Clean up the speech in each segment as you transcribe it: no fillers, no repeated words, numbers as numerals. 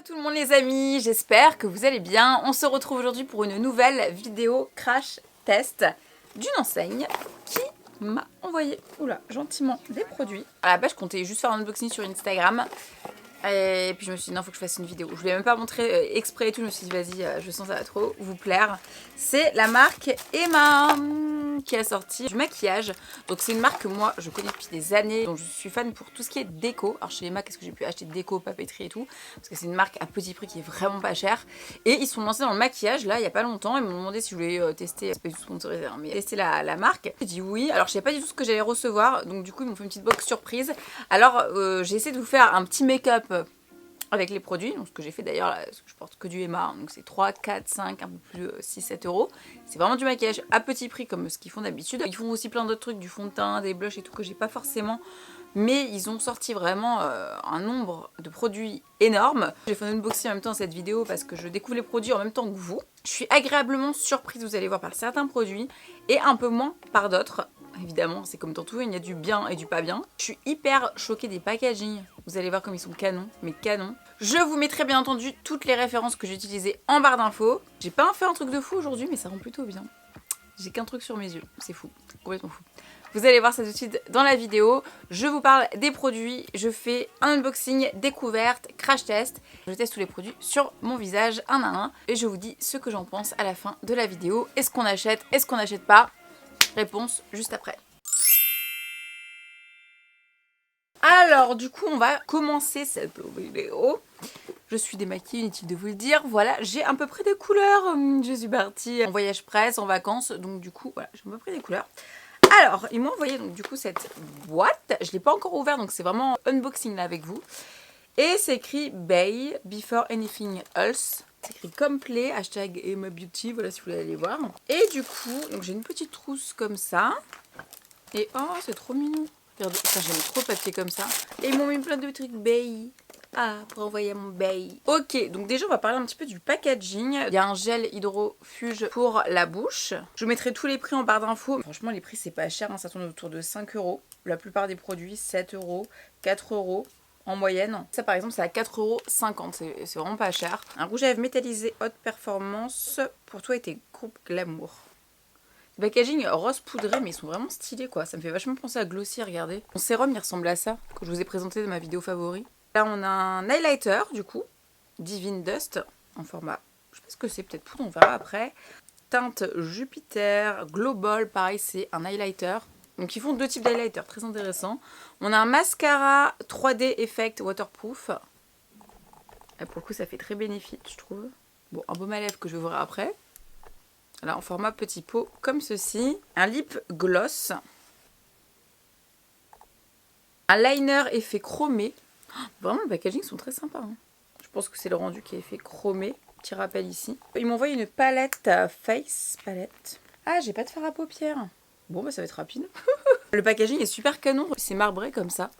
Tout le monde les amis, j'espère que vous allez bien. On se retrouve aujourd'hui pour une nouvelle vidéo crash test d'une enseigne qui m'a envoyé gentiment des produits. À la base je comptais juste faire un unboxing sur Instagram et puis je me suis dit non, faut que je fasse une vidéo. Je voulais même pas montrer exprès et tout, je me suis dit vas-y, je sens que ça va trop vous plaire. C'est la marque Emma qui a sorti du maquillage. Donc c'est une marque que moi je connais depuis des années, donc je suis fan pour tout ce qui est déco. Alors chez Emma, qu'est-ce que j'ai pu acheter de déco, papeterie et tout, parce que c'est une marque à petit prix qui est vraiment pas chère. Et ils sont lancés dans le maquillage là il y a pas longtemps. Ils m'ont demandé si je voulais tester, c'est pas du tout sponsorisé hein, mais tester la marque. J'ai dit oui. Alors je savais pas du tout ce que j'allais recevoir, donc du coup ils m'ont fait une petite box surprise. Alors j'ai essayé de vous faire un petit make-up avec les produits, donc ce que j'ai fait d'ailleurs, je porte que du Emma, donc c'est 3, 4, 5, un peu plus 6, 7 euros. C'est vraiment du maquillage à petit prix comme ce qu'ils font d'habitude. Ils font aussi plein d'autres trucs, du fond de teint, des blushs et tout que j'ai pas forcément, mais ils ont sorti vraiment un nombre de produits énorme. J'ai fait un unboxing en même temps dans cette vidéo parce que je découvre les produits en même temps que vous. Je suis agréablement surprise, vous allez voir, par certains produits et un peu moins par d'autres. Évidemment, c'est comme dans tout, il y a du bien et du pas bien. Je suis hyper choquée des packaging. Vous allez voir comme ils sont canons, mais canons. Je vous mettrai bien entendu toutes les références que j'ai utilisées en barre d'infos. J'ai pas fait un truc de fou aujourd'hui, mais ça rend plutôt bien. J'ai qu'un truc sur mes yeux, c'est fou, complètement fou. Vous allez voir ça tout de suite dans la vidéo. Je vous parle des produits, je fais un unboxing, découverte, crash test. Je teste tous les produits sur mon visage un à un et je vous dis ce que j'en pense à la fin de la vidéo. Est-ce qu'on achète, est-ce qu'on n'achète pas? Réponse juste après. Alors du coup on va commencer cette vidéo. Je suis démaquillée, inutile de vous le dire. Voilà, j'ai à peu près des couleurs. Je suis partie en voyage presse, en vacances, donc du coup voilà, j'ai à peu près des couleurs. Alors, ils m'ont envoyé donc du coup cette boîte. Je ne l'ai pas encore ouverte, donc c'est vraiment unboxing là avec vous. Et c'est écrit Bay, Before Anything Else. C'est écrit complet, hashtag Emma Beauty, voilà si vous voulez aller voir. Et du coup, donc j'ai une petite trousse comme ça. Et oh, c'est trop mignon. Regardez, j'aime trop le papier comme ça. Et ils m'ont mis plein de trucs Bay. Ah, pour envoyer mon Bay. Ok, donc déjà on va parler un petit peu du packaging. Il y a un gel hydrofuge pour la bouche. Je vous mettrai tous les prix en barre d'infos. Franchement les prix c'est pas cher, hein, ça tourne autour de 5 euros. La plupart des produits 7 euros, 4 euros en moyenne. Ça par exemple c'est à 4,50 €, c'est vraiment pas cher. Un rouge à lèvres métallisé haute performance pour toi et tes groupes glamour. Le packaging rose poudré, mais ils sont vraiment stylés quoi. Ça me fait vachement penser à Glossy, regardez. Mon sérum il ressemble à ça, que je vous ai présenté dans ma vidéo favori. Là on a un highlighter du coup, Divine Dust, en format, je sais pas ce que c'est, peut-être poudre, on verra après. Teinte Jupiter, Global, pareil c'est un highlighter. Donc ils font deux types d'highlighter, très intéressant. On a un mascara 3D Effect Waterproof. Et pour le coup ça fait très bénéfique je trouve. Bon, un baume à lèvres que je vais voir après. Là en format petit pot comme ceci. Un lip gloss. Un liner effet chromé. Vraiment les packaging sont très sympas. Hein. Je pense que c'est le rendu qui est effet chromé. Petit rappel ici. Ils m'ont envoyé une palette face palette. Ah j'ai pas de fard à paupières. Bon bah ça va être rapide. Le packaging est super canon. C'est marbré comme ça.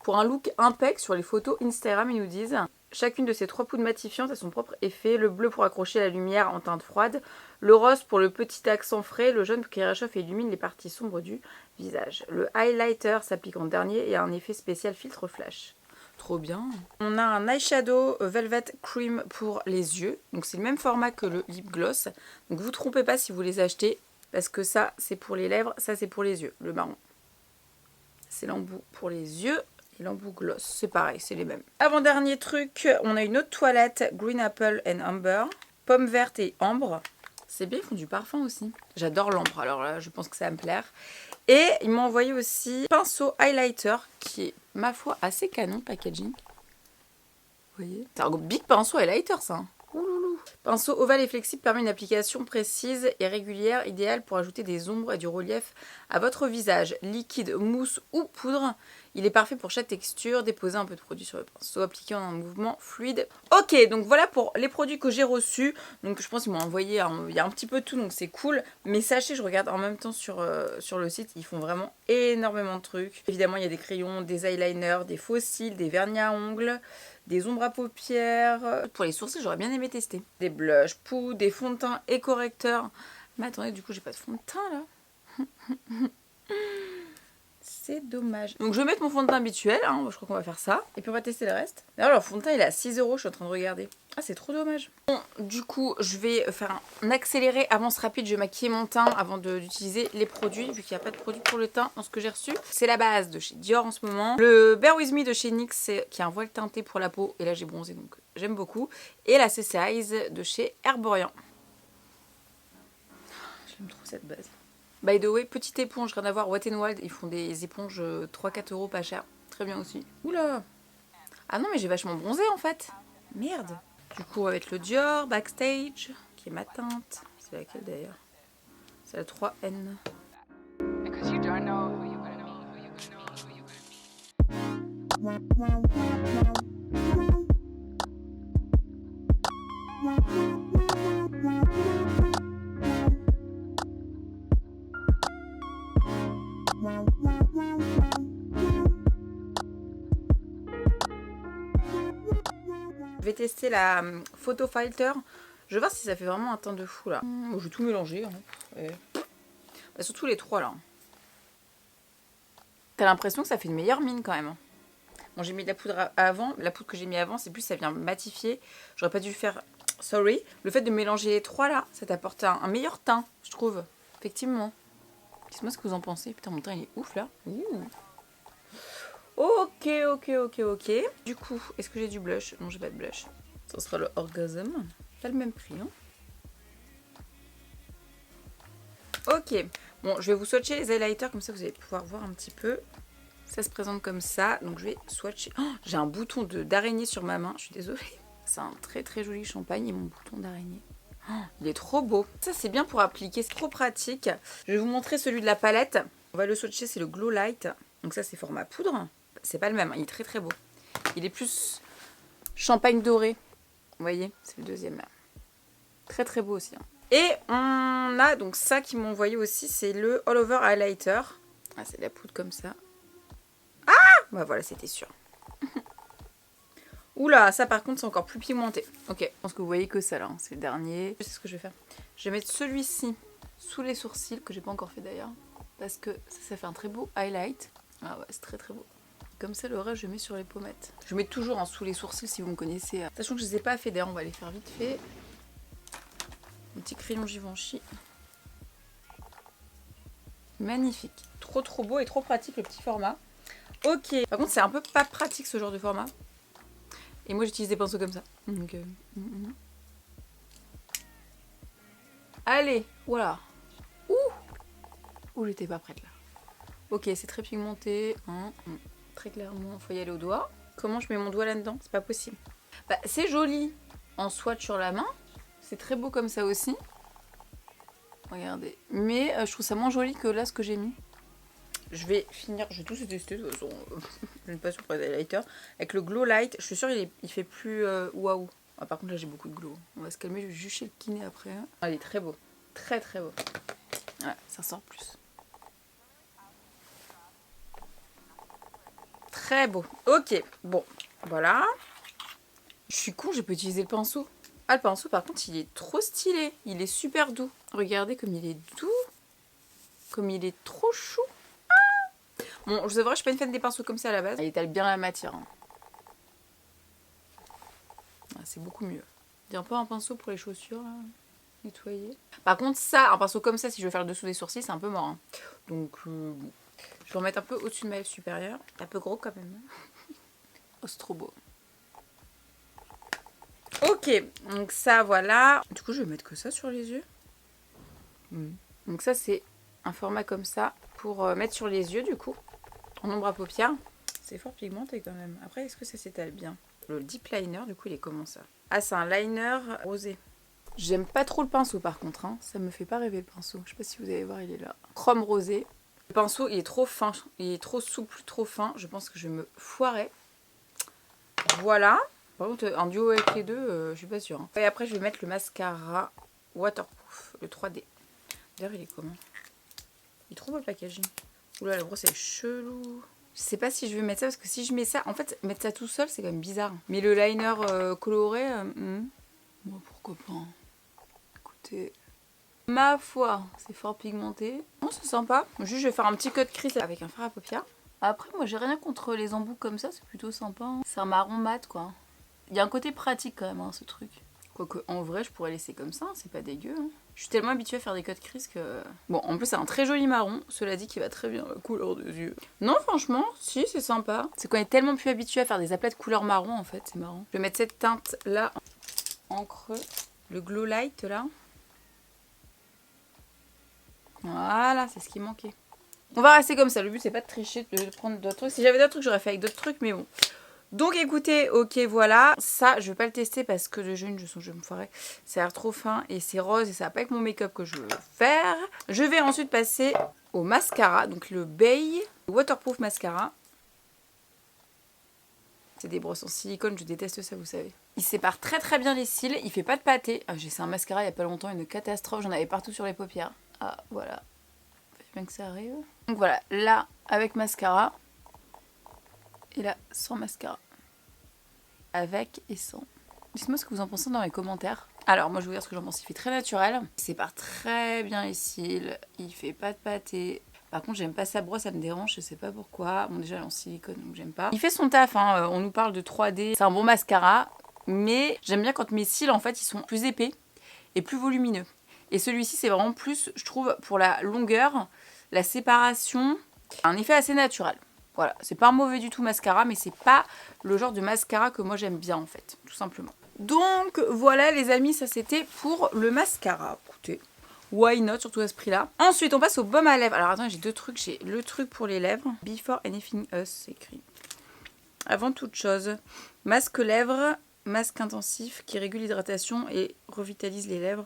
Pour un look impec sur les photos Instagram ils nous disent. Chacune de ces 3 poudres matifiantes a son propre effet. Le bleu pour accrocher la lumière en teinte froide. Le rose pour le petit accent frais. Le jaune qui réchauffe et illumine les parties sombres du visage. Le highlighter s'applique en dernier et a un effet spécial filtre flash. Trop bien. On a un eyeshadow Velvet Cream pour les yeux. Donc c'est le même format que le lip gloss. Donc vous trompez pas si vous les achetez. Parce que ça c'est pour les lèvres, ça c'est pour les yeux. Le marron. C'est l'embout pour les yeux. Et l'embout gloss, c'est pareil, c'est les mêmes. Avant-dernier truc, on a une autre toilette Green Apple and Amber. Pomme verte et ambre. C'est bien, ils font du parfum aussi. J'adore l'ambre, alors là, je pense que ça va me plaire. Et ils m'ont envoyé aussi pinceau highlighter, qui est, ma foi, assez canon, packaging. Vous voyez? C'est un big pinceau highlighter, ça. Hein. Ouloulou. Pinceau ovale et flexible permet une application précise et régulière, idéale pour ajouter des ombres et du relief à votre visage. Liquide, mousse ou poudre. Il est parfait pour chaque texture. Déposer un peu de produit sur le pinceau, appliquer en un mouvement fluide. Ok, donc voilà pour les produits que j'ai reçus. Donc je pense qu'ils m'ont envoyé, il y a un petit peu de tout, donc c'est cool. Mais sachez, je regarde en même temps sur le site, ils font vraiment énormément de trucs. Évidemment, il y a des crayons, des eyeliners, des faux cils, des vernis à ongles, des ombres à paupières. Pour les sourcils, j'aurais bien aimé tester. Des blushs, poudres, des fonds de teint et correcteurs. Mais attendez, du coup, j'ai pas de fond de teint là. c'est dommage. Donc je vais mettre mon fond de teint habituel, hein. Je crois qu'on va faire ça. Et puis on va tester le reste. D'ailleurs leur fond de teint il est à 6 €, je suis en train de regarder. Ah c'est trop dommage. Bon du coup je vais faire un accéléré avance rapide. Je vais maquiller mon teint avant d'utiliser les produits. Vu qu'il n'y a pas de produits pour le teint dans ce que j'ai reçu. C'est la base de chez Dior en ce moment. Le Bear With Me de chez NYX qui est un voile teinté pour la peau. Et là j'ai bronzé donc j'aime beaucoup. Et la CC Eyes de chez Herborian. J'aime trop cette base. By the way, petite éponge, rien à voir, Wet n Wild, ils font des éponges 3-4 € pas cher. Très bien aussi. Oula! Ah non, mais j'ai vachement bronzé en fait. Merde. Du coup, on va mettre le Dior Backstage, qui est ma teinte. C'est laquelle d'ailleurs? C'est la 3N. Je vais tester la Photo Filter. Je vais voir si ça fait vraiment un teint de fou là. Je vais tout mélanger. Hein. Bah, surtout les trois là. T'as l'impression que ça fait une meilleure mine quand même. Bon, j'ai mis de la poudre avant. La poudre que j'ai mis avant, c'est plus ça vient matifier. J'aurais pas dû le faire. Sorry. Le fait de mélanger les trois là, ça t'apporte un meilleur teint, je trouve. Effectivement. Dites-moi ce que vous en pensez. Putain, mon teint il est ouf là. Ouh. Ok. Du coup, est-ce que j'ai du blush? Non, j'ai pas de blush. Ça sera le Orgasm. Pas le même prix, hein. Ok. Bon, je vais vous swatcher les highlighters, comme ça vous allez pouvoir voir un petit peu. Ça se présente comme ça. Donc je vais swatcher. Oh, j'ai un bouton d'araignée sur ma main. Je suis désolée. C'est un très joli champagne et mon bouton d'araignée. Oh, il est trop beau. Ça c'est bien pour appliquer, c'est trop pratique. Je vais vous montrer celui de la palette. On va le swatcher, c'est le Glow Light. Donc ça c'est format poudre. C'est pas le même, il est très beau. Il est plus champagne doré. Vous voyez, c'est le deuxième là. Très beau aussi. Hein. Et on a donc ça qu'ils m'ont envoyé aussi, c'est le All Over Highlighter. Ah, c'est de la poudre comme ça. Ah bah voilà, c'était sûr. Oula, ça par contre c'est encore plus pigmenté. Ok, je pense que vous voyez que ça là, hein. C'est le dernier. Je sais ce que je vais faire. Je vais mettre celui-ci sous les sourcils, que j'ai pas encore fait d'ailleurs. Parce que ça fait un très beau highlight. Ah ouais, c'est très beau. Comme ça, le reste, je mets sur les pommettes. Je mets toujours sous les sourcils si vous me connaissez. Sachant que je ne les ai pas fait d'ailleurs, on va les faire vite fait. Un petit crayon Givenchy. Magnifique. Trop beau et trop pratique le petit format. Ok. Par contre, c'est un peu pas pratique ce genre de format. Et moi, j'utilise des pinceaux comme ça. Donc, Allez, voilà. Ouh, j'étais pas prête là. Ok, c'est très pigmenté. Très clairement, faut y aller au doigt. Comment je mets mon doigt là-dedans? C'est pas possible. Bah, c'est joli en swatch sur la main. C'est très beau comme ça aussi. Regardez. Mais je trouve ça moins joli que là ce que j'ai mis. Je vais finir, je vais tous tester de toute façon. Je n'ai pas sur les highlighters. Avec le Glow Light, je suis sûre il fait plus waouh. Ah, par contre là j'ai beaucoup de glow. On va se calmer, je vais juste chez le kiné après. Ah, il est très beau. Très beau. Ouais, ça sort plus. Très beau. Ok, bon, voilà. Je suis con, j'ai pas utilisé le pinceau. Ah, le pinceau, par contre, il est trop stylé. Il est super doux. Regardez comme il est doux. Comme il est trop chou. Ah, bon, je vous avouerai, je suis pas une fan des pinceaux comme ça à la base. Il étale bien la matière. Hein. Ah, c'est beaucoup mieux. Il y a un peu un pinceau pour les chaussures, là. Nettoyer. Par contre, ça, un pinceau comme ça, si je veux faire le dessous des sourcils, c'est un peu mort. Hein. Donc, je vais en mettre un peu au-dessus de ma lèvre supérieure. Un peu gros quand même. Oh, c'est trop beau. Ok, donc ça, voilà. Du coup, je vais mettre que ça sur les yeux. Donc ça, c'est un format comme ça pour mettre sur les yeux, du coup. En ombre à paupières. C'est fort pigmenté quand même. Après, est-ce que ça s'étale bien? Le deep liner, du coup, il est comment ça? Ah, c'est un liner rosé. J'aime pas trop le pinceau, par contre. Hein. Ça me fait pas rêver, le pinceau. Je sais pas si vous allez voir, il est là. Chrome rosé. Le pinceau, il est trop fin. Il est trop souple, trop fin. Je pense que je vais me foirer. Voilà. Par contre, un duo avec les deux, je suis pas sûre. Hein. Et après, je vais mettre le mascara waterproof, le 3D. D'ailleurs, il est comment? Il est trop beau le packaging. Oula, la brosse elle est chelou. Je sais pas si je vais mettre ça parce que si je mets ça, en fait, mettre ça tout seul, c'est quand même bizarre. Mais le liner coloré, bon, pourquoi pas. Écoutez, ma foi, c'est fort pigmenté. Non, c'est sympa. Juste, je vais faire un petit code crease avec un fard à paupières. Après, moi, j'ai rien contre les embouts comme ça, c'est plutôt sympa. Hein. C'est un marron mat, quoi. Il y a un côté pratique quand même, hein, ce truc. Quoique, en vrai, je pourrais laisser comme ça, hein, c'est pas dégueu. Hein. Je suis tellement habituée à faire des codes crease que... Bon, en plus, c'est un très joli marron, cela dit, qui va très bien à la couleur des yeux. Non, franchement, si, c'est sympa. C'est qu'on est tellement plus habitué à faire des aplats de couleur marron, en fait, c'est marrant. Je vais mettre cette teinte-là en creux. Le glow light, là. Voilà, c'est ce qui manquait. On va rester comme ça, le but c'est pas de tricher, de prendre d'autres trucs. Si j'avais d'autres trucs, j'aurais fait avec d'autres trucs, mais bon. Donc écoutez, ok voilà, ça je vais pas le tester parce que le jaune, je sens que je vais me foirer. Ça a l'air trop fin et c'est rose et ça va pas avec mon make-up que je veux faire. Je vais ensuite passer au mascara, donc le Bay Waterproof Mascara. C'est des brosses en silicone, je déteste ça, vous savez. Il sépare très très bien les cils, il fait pas de pâté. Ah, j'ai essayé un mascara il y a pas longtemps, une catastrophe, j'en avais partout sur les paupières. Ah voilà, bien que ça arrive. Donc voilà, là avec mascara et là sans mascara. Avec et sans. Dites-moi ce que vous en pensez dans les commentaires. Alors moi je vais vous dire ce que j'en pense, il fait très naturel. Il sépare très bien les cils, il fait pas de pâté. Par contre j'aime pas sa brosse, ça me dérange, je sais pas pourquoi. Bon déjà elle est en silicone donc j'aime pas. Il fait son taf, hein. On nous parle de 3D. C'est un bon mascara, mais j'aime bien quand mes cils en fait ils sont plus épais et plus volumineux. Et celui-ci c'est vraiment plus, je trouve, pour la longueur, la séparation, un effet assez naturel. Voilà, c'est pas mauvais du tout mascara, mais c'est pas le genre de mascara que moi j'aime bien en fait, tout simplement. Donc voilà les amis, ça c'était pour le mascara. Écoutez, why not, surtout à ce prix-là. Ensuite on passe au baume à lèvres. Alors attendez, j'ai deux trucs, j'ai le truc pour les lèvres. Before anything else, c'est écrit. Avant toute chose, masque lèvres, masque intensif qui régule l'hydratation et revitalise les lèvres.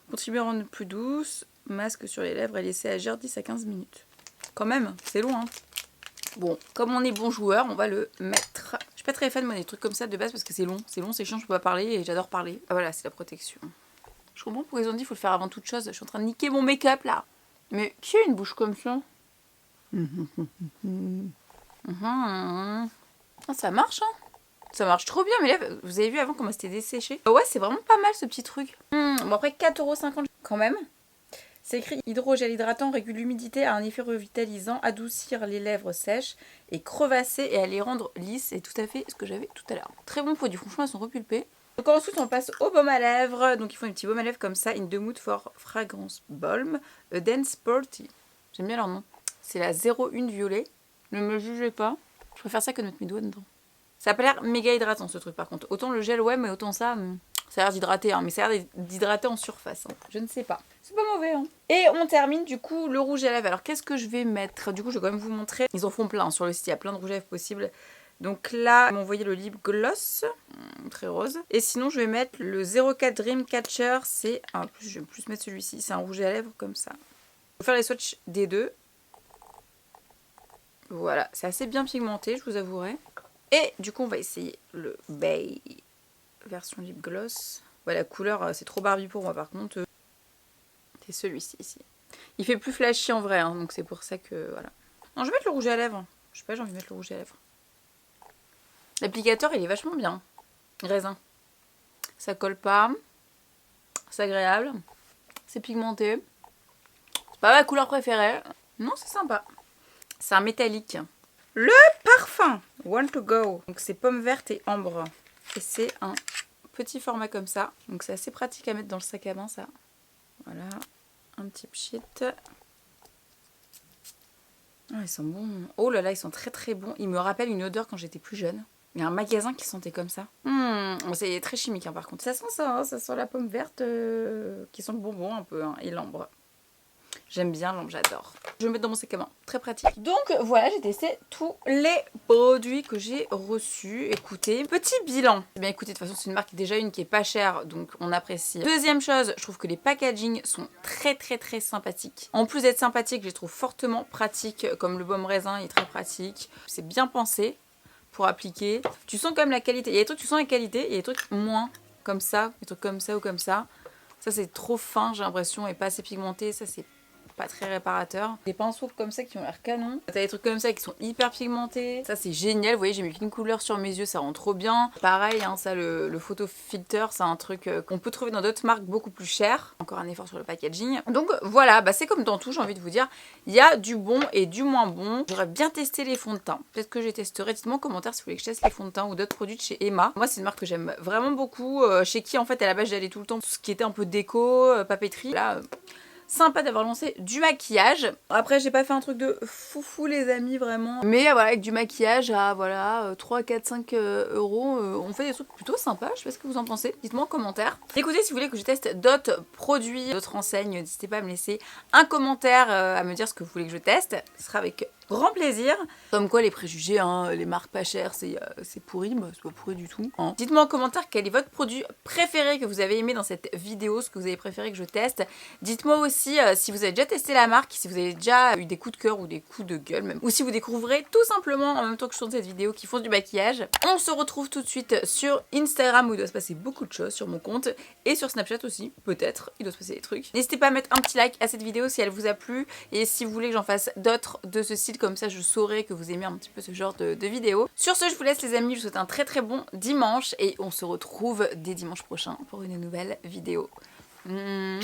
Contribue à rendre plus douce, masque sur les lèvres et laisser agir 10 à 15 minutes. Quand même, c'est long hein. Bon, comme on est bon joueur, on va le mettre. Je suis pas très fan moi des trucs comme ça de base parce que c'est long, c'est chiant, je peux pas parler et j'adore parler. Ah voilà, c'est la protection. Je comprends pourquoi ils ont dit qu'il faut le faire avant toute chose. Je suis en train de niquer mon make-up là. Mais qui a une bouche comme ça? Ah, ça marche hein. Ça marche trop bien, mais là, vous avez vu avant comment c'était desséché. Ouais, c'est vraiment pas mal ce petit truc. Bon après 4,50 € quand même. C'est écrit hydrogel hydratant, régule l'humidité, a un effet revitalisant, adoucir les lèvres sèches et crevasser et à les rendre lisses. C'est tout à fait ce que j'avais tout à l'heure. Très bon produit, franchement elles sont repulpées. Donc ensuite on passe au baume à lèvres. Donc ils font des petits baumes à lèvres comme ça. In the mood for fragrance balm, a dense party. J'aime bien leur nom. C'est la 01 violet. Ne me jugez pas. Je préfère ça que de mettre mes doigts dedans. Ça a pas l'air méga hydratant ce truc par contre. Autant le gel ouais, mais autant ça... Ça a l'air d'hydrater, hein, mais ça a l'air d'hydrater en surface. Hein. Je ne sais pas. C'est pas mauvais. Hein. Et on termine du coup le rouge à lèvres. Alors qu'est-ce que je vais mettre? Du coup, je vais quand même vous montrer. Ils en font plein hein, sur le site. Il y a plein de rouges à lèvres possibles. Donc là, ils m'ont envoyé le lip gloss. Très rose. Et sinon, je vais mettre le 04 Dreamcatcher. C'est. En plus, je vais plus mettre celui-ci. C'est un rouge à lèvres comme ça. Je vais faire les swatchs des deux. Voilà. C'est assez bien pigmenté, je vous avouerai. Et du coup, on va essayer le Bay. Version lip gloss. Ouais, la couleur, c'est trop Barbie pour moi par contre. C'est celui-ci ici. Il fait plus flashy en vrai, hein, donc c'est pour ça que voilà. Non, je vais mettre le rouge à lèvres. Je sais pas, j'ai envie de mettre le rouge à lèvres. L'applicateur, il est vachement bien. Raisin. Ça colle pas. C'est agréable. C'est pigmenté. C'est pas ma couleur préférée. Non, c'est sympa. C'est un métallique. Le parfum Want to Go. Donc c'est pomme verte et ambre. Et c'est un petit format comme ça. Donc c'est assez pratique à mettre dans le sac à main ça. Voilà. Un petit pchit. Ah, ils sont bons. Oh là là, ils sont très très bons. Ils me rappellent une odeur quand j'étais plus jeune. Il y a un magasin qui sentait comme ça. C'est très chimique hein, par contre. Ça sent ça, hein, ça sent la pomme verte qui sent le bonbon un peu hein, et l'ambre. J'aime bien l'ambre, j'adore. Je vais le mettre dans mon sac à main, très pratique. Donc voilà, j'ai testé tous les produits que j'ai reçus. Écoutez, petit bilan. Eh bien écoutez, de toute façon c'est une marque déjà qui est pas chère, donc on apprécie. Deuxième chose, je trouve que les packaging sont très très très sympathiques. En plus d'être sympathiques, je les trouve fortement pratiques, comme le baume raisin il est très pratique. C'est bien pensé pour appliquer. Tu sens quand même la qualité. Il y a des trucs, tu sens la qualité, et il y a des trucs moins, comme ça, des trucs comme ça ou comme ça. Ça c'est trop fin j'ai l'impression et pas assez pigmenté, ça c'est pas très réparateur. Des pinceaux comme ça qui ont l'air canon. T'as des trucs comme ça qui sont hyper pigmentés. Ça c'est génial, vous voyez j'ai mis qu'une couleur sur mes yeux, ça rend trop bien. Pareil, hein, ça le photo filter, c'est un truc qu'on peut trouver dans d'autres marques beaucoup plus chères. Encore un effort sur le packaging. Donc voilà, bah, c'est comme dans tout, j'ai envie de vous dire. Il y a du bon et du moins bon. J'aurais bien testé les fonds de teint. Peut-être que je testerai. Dites-moi en commentaire si vous voulez que je teste les fonds de teint ou d'autres produits de chez Emma. Moi c'est une marque que j'aime vraiment beaucoup. Chez qui en fait à la base j'allais tout le temps. Tout ce qui était un peu déco, papeterie. Là... Sympa d'avoir lancé du maquillage. Après j'ai pas fait un truc de foufou les amis vraiment. Mais voilà avec du maquillage à voilà 3, 4, 5 euros. On fait des trucs plutôt sympas. Je sais pas ce que vous en pensez. Dites-moi en commentaire. Écoutez si vous voulez que je teste d'autres produits, d'autres enseignes. N'hésitez pas à me laisser un commentaire à me dire ce que vous voulez que je teste. Ce sera avec grand plaisir. Comme quoi les préjugés, hein, les marques pas chères c'est pourri. Bah, c'est pas pourri du tout. Hein. Dites-moi en commentaire quel est votre produit préféré que vous avez aimé dans cette vidéo. Ce que vous avez préféré que je teste. Dites-moi aussi si vous avez déjà testé la marque, si vous avez déjà eu des coups de cœur ou des coups de gueule même, ou si vous découvrez tout simplement en même temps que je tourne cette vidéo qui font du maquillage. On se retrouve tout de suite sur Instagram où il doit se passer beaucoup de choses sur mon compte et sur Snapchat aussi, peut-être, il doit se passer des trucs. N'hésitez pas à mettre un petit like à cette vidéo si elle vous a plu et si vous voulez que j'en fasse d'autres de ce style, comme ça je saurai que vous aimez un petit peu ce genre de vidéos. Sur ce, je vous laisse les amis, je vous souhaite un très très bon dimanche et on se retrouve dès dimanche prochain pour une nouvelle vidéo. Mmh.